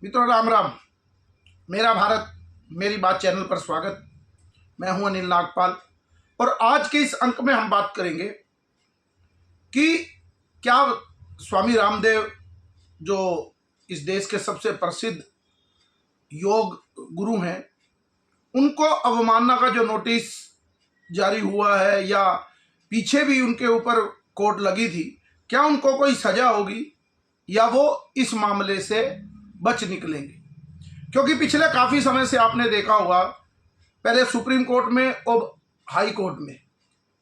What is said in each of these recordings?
मित्रों राम राम। मेरा भारत मेरी बात चैनल पर स्वागत। मैं हूं अनिल नागपाल और आज के इस अंक में हम बात करेंगे कि क्या स्वामी रामदेव जो इस देश के सबसे प्रसिद्ध योग गुरु हैं, उनको अवमानना का जो नोटिस जारी हुआ है या पीछे भी उनके ऊपर कोर्ट लगी थी, क्या उनको कोई सजा होगी या वो इस मामले से बच निकलेंगे? क्योंकि पिछले काफी समय से आपने देखा होगा, पहले सुप्रीम कोर्ट में और हाई कोर्ट में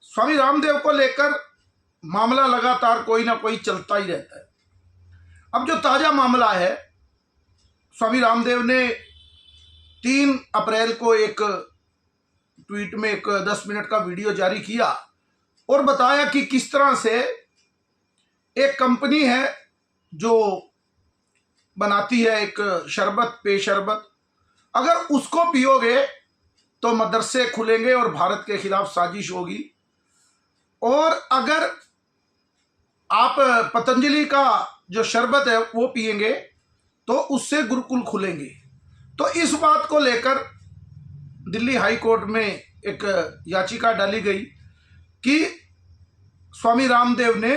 स्वामी रामदेव को लेकर मामला लगातार कोई ना कोई चलता ही रहता है। अब जो ताजा मामला है, स्वामी रामदेव ने 3 अप्रैल को एक ट्वीट में एक 10 मिनट का वीडियो जारी किया और बताया कि किस तरह से एक कंपनी है जो बनाती है एक शरबत, पे शरबत, अगर उसको पियोगे तो मदरसे खुलेंगे और भारत के खिलाफ साजिश होगी, और अगर आप पतंजलि का जो शरबत है वो पिएंगे तो उससे गुरुकुल खुलेंगे। तो इस बात को लेकर दिल्ली हाई कोर्ट में एक याचिका डाली गई कि स्वामी रामदेव ने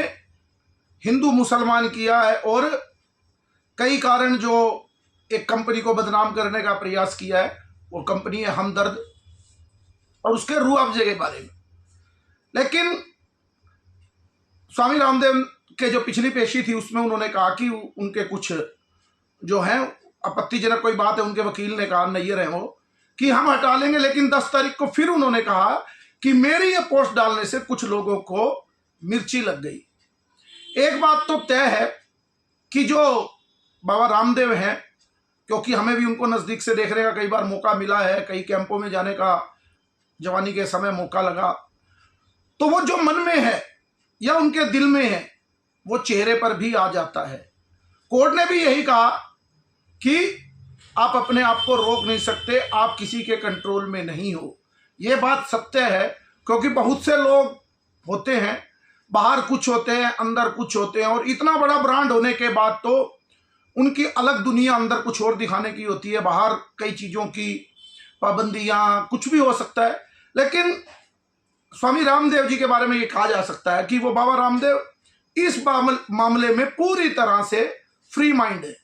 हिंदू मुसलमान किया है और कई कारण जो एक कंपनी को बदनाम करने का प्रयास किया है। वो कंपनी है हमदर्द और उसके रूह अफ़ज़े के बारे में। लेकिन स्वामी रामदेव के जो पिछली पेशी थी उसमें उन्होंने कहा कि उनके कुछ जो है आपत्तिजनक कोई बात है, उनके वकील ने कहा नहीं रहे वो कि हम हटा लेंगे। लेकिन 10 तारीख को फिर उन्होंने कहा कि मेरी ये पोस्ट डालने से कुछ लोगों को मिर्ची लग गई। एक बात तो तय है कि जो बाबा रामदेव हैं, क्योंकि हमें भी उनको नज़दीक से देखने का कई बार मौका मिला है, कई कैंपों में जाने का जवानी के समय मौका लगा, तो वो जो मन में है या उनके दिल में है वो चेहरे पर भी आ जाता है। कोर्ट ने भी यही कहा कि आप अपने आप को रोक नहीं सकते, आप किसी के कंट्रोल में नहीं हो। ये बात सत्य है, क्योंकि बहुत से लोग होते हैं, बाहर कुछ होते हैं, अंदर कुछ होते हैं, और इतना बड़ा ब्रांड होने के बाद तो उनकी अलग दुनिया अंदर कुछ और दिखाने की होती है। बाहर कई चीज़ों की पाबंदियां, कुछ भी हो सकता है। लेकिन स्वामी रामदेव जी के बारे में ये कहा जा सकता है कि वो बाबा रामदेव इस मामले में पूरी तरह से फ्री माइंड है।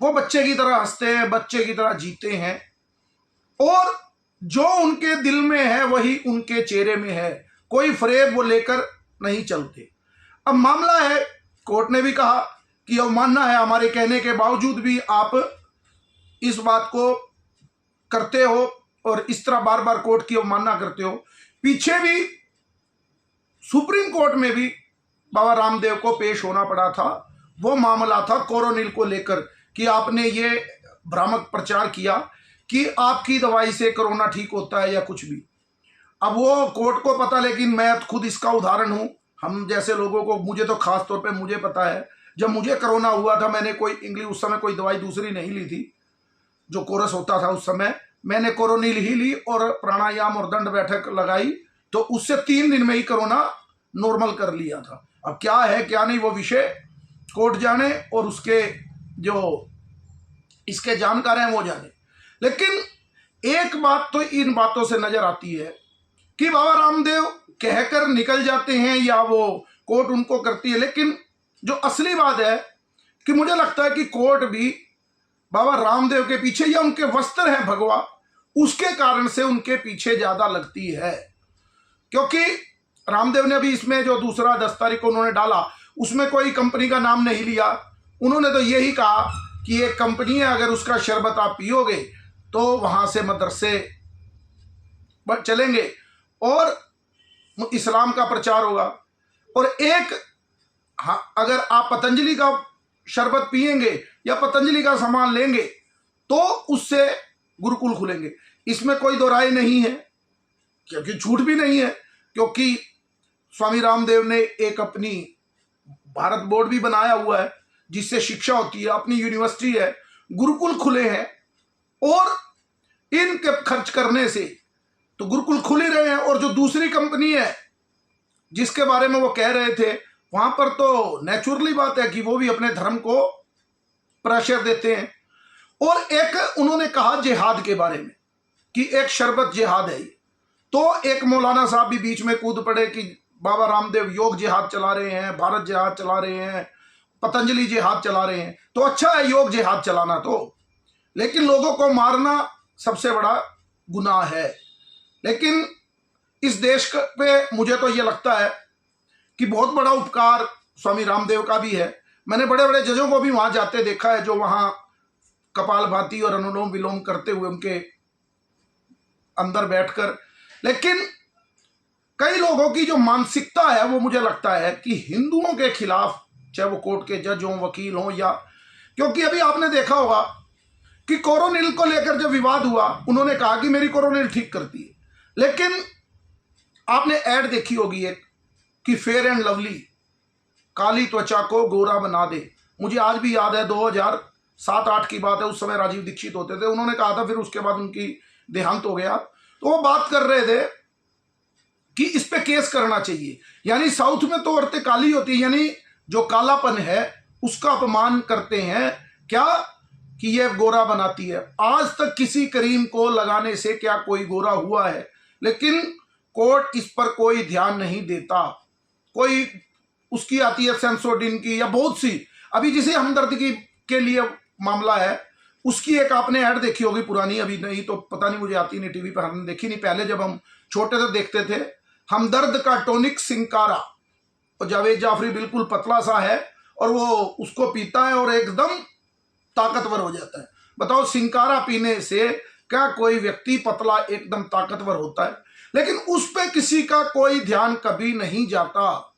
वो बच्चे की तरह हंसते हैं, बच्चे की तरह जीते हैं, और जो उनके दिल में है वही उनके चेहरे में है। कोई फ्रेब वो लेकर नहीं चलते। अब मामला है, कोर्ट ने भी कहा कि अवमानना है, हमारे कहने के बावजूद भी आप इस बात को करते हो और इस तरह बार बार कोर्ट की अवमानना करते हो। पीछे भी सुप्रीम कोर्ट में भी बाबा रामदेव को पेश होना पड़ा था। वो मामला था कोरोनिल को लेकर कि आपने ये भ्रामक प्रचार किया कि आपकी दवाई से कोरोना ठीक होता है या कुछ भी। अब वो कोर्ट को पता, लेकिन मैं खुद इसका उदाहरण हूं। हम जैसे लोगों को, मुझे तो खास तौर पे मुझे पता है, जब मुझे कोरोना हुआ था मैंने कोई इंग्लिश, उस समय कोई दवाई दूसरी नहीं ली थी, जो कोरस होता था उस समय, मैंने कोरोनिल ही ली और प्राणायाम और दंड बैठक लगाई, तो उससे 3 दिन में ही कोरोना नॉर्मल कर लिया था। अब क्या है क्या नहीं वो विषय कोर्ट जाने और उसके जो इसके जानकार हैं वो जाने। लेकिन एक बात तो इन बातों से नजर आती है कि बाबा रामदेव कहकर निकल जाते हैं या वो कोर्ट उनको करती है, लेकिन जो असली बात है कि मुझे लगता है कि कोर्ट भी बाबा रामदेव के पीछे, या उनके वस्त्र हैं भगवा, उसके कारण से उनके पीछे ज्यादा लगती है। क्योंकि रामदेव ने भी इसमें जो दूसरा 10 तारीख को उन्होंने डाला, उसमें कोई कंपनी का नाम नहीं लिया। उन्होंने तो यही कहा कि एक कंपनी है, अगर उसका शरबत आप पियोगे तो वहां से मदरसे चलेंगे और इस्लाम का प्रचार होगा, और एक अगर आप पतंजलि का शरबत पिएंगे या पतंजलि का सामान लेंगे तो उससे गुरुकुल खुलेंगे। इसमें कोई दो राय नहीं है, क्योंकि झूठ भी नहीं है, क्योंकि स्वामी रामदेव ने एक अपनी भारत बोर्ड भी बनाया हुआ है जिससे शिक्षा होती है, अपनी यूनिवर्सिटी है, गुरुकुल खुले हैं, और इनके खर्च करने से तो गुरुकुल खुल ही रहे हैं। और जो दूसरी कंपनी है जिसके बारे में वो कह रहे थे, वहां पर तो नेचुरली बात है कि वो भी अपने धर्म को प्रेशर देते हैं। और एक उन्होंने कहा जिहाद के बारे में कि एक शरबत जिहाद है। तो एक मौलाना साहब भी बीच में कूद पड़े कि बाबा रामदेव योग जिहाद चला रहे हैं, भारत जिहाद चला रहे हैं, पतंजलि जिहाद चला रहे हैं। तो अच्छा है योग जिहाद चलाना तो, लेकिन लोगों को मारना सबसे बड़ा गुनाह है। लेकिन इस देश पे मुझे तो ये लगता है कि बहुत बड़ा उपकार स्वामी रामदेव का भी है। मैंने बड़े बड़े जजों को भी वहां जाते देखा है, जो वहां कपालभाति और अनुलोम विलोम करते हुए उनके अंदर बैठकर। लेकिन कई लोगों की जो मानसिकता है वो मुझे लगता है कि हिंदुओं के खिलाफ, चाहे वो कोर्ट के जज हों, वकील हों, या क्योंकि अभी आपने देखा होगा कि कोरोनिल को लेकर जब विवाद हुआ, उन्होंने कहा कि मेरी कोरोनिल ठीक करती है। लेकिन आपने ऐड देखी होगी एक कि फेयर एंड लवली काली त्वचा को गोरा बना दे। मुझे आज भी याद है 2007-8 की बात है, उस समय राजीव दीक्षित होते थे, उन्होंने कहा था, फिर उसके बाद उनकी देहांत हो गया। तो वो बात कर रहे थे कि इस पे केस करना चाहिए। यानी साउथ में तो औरतें काली होती है, यानी जो कालापन है उसका अपमान करते हैं क्या कि ये गोरा बनाती है। आज तक किसी क्रीम को लगाने से क्या कोई गोरा हुआ है? लेकिन कोर्ट इस पर कोई ध्यान नहीं देता। कोई उसकी आती है सेंसोडिन की या बहुत सी, अभी जिसे हमदर्द की के लिए मामला है, उसकी एक आपने ऐड देखी होगी पुरानी, अभी नहीं तो पता नहीं, मुझे आती नहीं टीवी पर, हमने देखी नहीं। पहले जब हम छोटे थे देखते थे, हमदर्द का टॉनिक सिंकारा, और जावेद जाफरी बिल्कुल पतला सा है और वो उसको पीता है और एकदम ताकतवर हो जाता है। बताओ, सिंकारा पीने से क्या कोई व्यक्ति पतला एकदम ताकतवर होता है? लेकिन उस पे किसी का कोई ध्यान कभी नहीं जाता।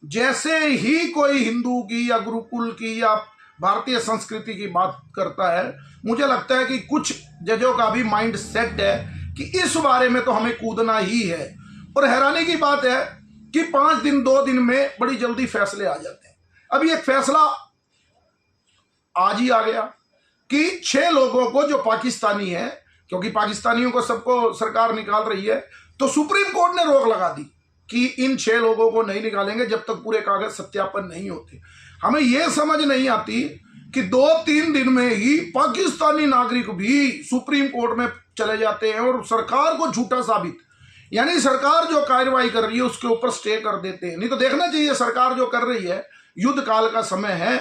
जैसे ही कोई हिंदू की या गुरुकुल की या भारतीय संस्कृति की बात करता है, मुझे लगता है कि कुछ जजों का भी माइंड सेट है कि इस बारे में तो हमें कूदना ही है। और हैरानी की बात है कि 5 दिन 2 दिन में बड़ी जल्दी फैसले आ जाते हैं। अभी एक फैसला आज ही आ गया कि 6 लोगों को जो पाकिस्तानी है, क्योंकि पाकिस्तानियों को सबको सरकार निकाल रही है, तो सुप्रीम कोर्ट ने रोक लगा दी कि इन 6 लोगों को नहीं निकालेंगे जब तक पूरे कागज सत्यापन नहीं होते। हमें यह समझ नहीं आती कि 2-3 दिन में ही पाकिस्तानी नागरिक भी सुप्रीम कोर्ट में चले जाते हैं और सरकार को झूठा साबित, यानी सरकार जो कार्रवाई कर रही है उसके ऊपर स्टे कर देते हैं। नहीं तो देखना चाहिए सरकार जो कर रही है, युद्ध काल का समय है,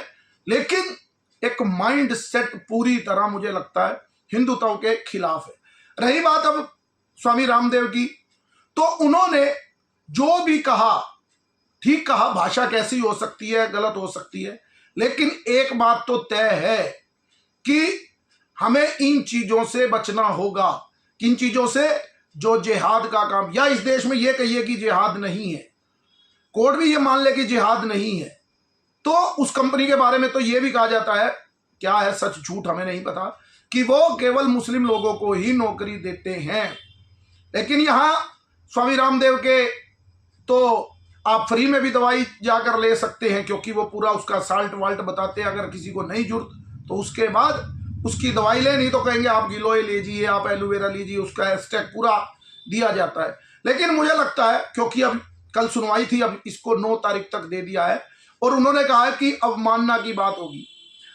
लेकिन एक माइंड सेट पूरी तरह मुझे लगता है हिंदुत्व के खिलाफ है। रही बात अब स्वामी रामदेव की, तो उन्होंने जो भी कहा ठीक कहा। भाषा कैसी हो सकती है, गलत हो सकती है, लेकिन एक बात तो तय है कि हमें इन चीजों से बचना होगा। किन चीजों से? जो जिहाद का काम, या इस देश में यह कहिए कि जिहाद नहीं है, कोर्ट भी ये मान ले कि जिहाद नहीं है, तो उस कंपनी के बारे में तो यह भी कहा जाता है, क्या है सच झूठ हमें नहीं पता, कि वो केवल मुस्लिम लोगों को ही नौकरी देते हैं। लेकिन यहां स्वामी रामदेव के तो आप फ्री में भी दवाई जाकर ले सकते हैं, क्योंकि वो पूरा उसका साल्ट वाल्ट बताते हैं। अगर किसी को नहीं जरूरत तो उसके बाद उसकी दवाई ले, नहीं तो कहेंगे आप गिलोय लीजिए, आप एलोवेरा लीजिए, उसका एस्टेक पूरा दिया जाता है। लेकिन मुझे लगता है, क्योंकि अब कल सुनवाई थी, अब इसको 9 तारीख तक दे दिया है और उन्होंने कहा है कि अवमानना की बात होगी।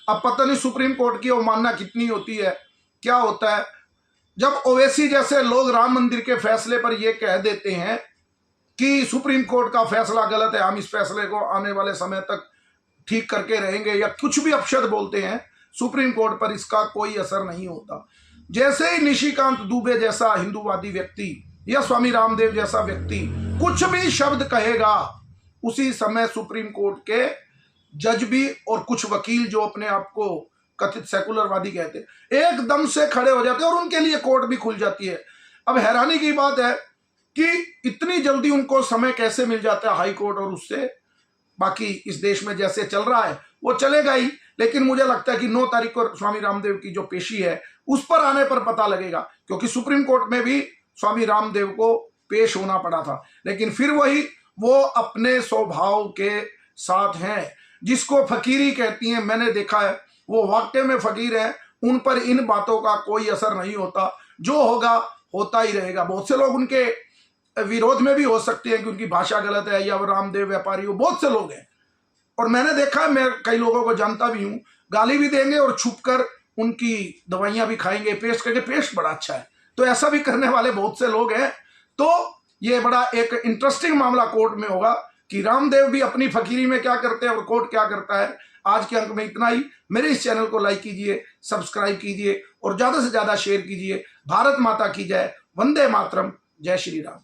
अब पता नहीं सुप्रीम कोर्ट की अवमानना कितनी होती है, क्या होता है। जब ओवैसी जैसे लोग राम मंदिर के फैसले पर यह कह देते हैं कि सुप्रीम कोर्ट का फैसला गलत है, हम इस फैसले को आने वाले समय तक ठीक करके रहेंगे, या कुछ भी अपशब्द बोलते हैं, सुप्रीम कोर्ट पर इसका कोई असर नहीं होता। जैसे ही निशिकांत दुबे जैसा हिंदूवादी व्यक्ति या स्वामी रामदेव जैसा व्यक्ति कुछ भी शब्द कहेगा, उसी समय सुप्रीम कोर्ट के जज भी और कुछ वकील जो अपने आप को कथित सेकुलरवादी कहते हैं, एकदम से खड़े हो जाते हैं और उनके लिए कोर्ट भी खुल जाती है। अब हैरानी की बात है कि इतनी जल्दी उनको समय कैसे मिल जाता है हाई कोर्ट, और उससे बाकी इस देश में जैसे चल रहा है वो चलेगा ही। लेकिन मुझे लगता है कि 9 तारीख को स्वामी रामदेव की जो पेशी है उस पर आने पर पता लगेगा, क्योंकि सुप्रीम कोर्ट में भी स्वामी रामदेव को पेश होना पड़ा था। लेकिन फिर वही वो अपने स्वभाव के साथ हैं, जिसको फकीरी कहती हैं। मैंने देखा है वो वाकई में फकीर है, उन पर इन बातों का कोई असर नहीं होता, जो होगा होता ही रहेगा। बहुत से लोग उनके विरोध में भी हो सकते हैं कि उनकी भाषा गलत है या वो रामदेव व्यापारी हो, बहुत से लोग हैं। और मैंने देखा है, मैं कई लोगों को जानता भी हूं, गाली भी देंगे और छुपकर उनकी दवाइयां भी खाएंगे, पेस्ट करके, पेस्ट बड़ा अच्छा है। तो ऐसा भी करने वाले बहुत से लोग हैं। तो ये बड़ा एक इंटरेस्टिंग मामला कोर्ट में होगा कि रामदेव भी अपनी फकीरी में क्या करते हैं और कोर्ट क्या करता है। आज के अंक में इतना ही। मेरे इस चैनल को लाइक कीजिए, सब्सक्राइब कीजिए और ज्यादा से ज्यादा शेयर कीजिए। भारत माता की जय, वंदे मातरम, जय श्री राम।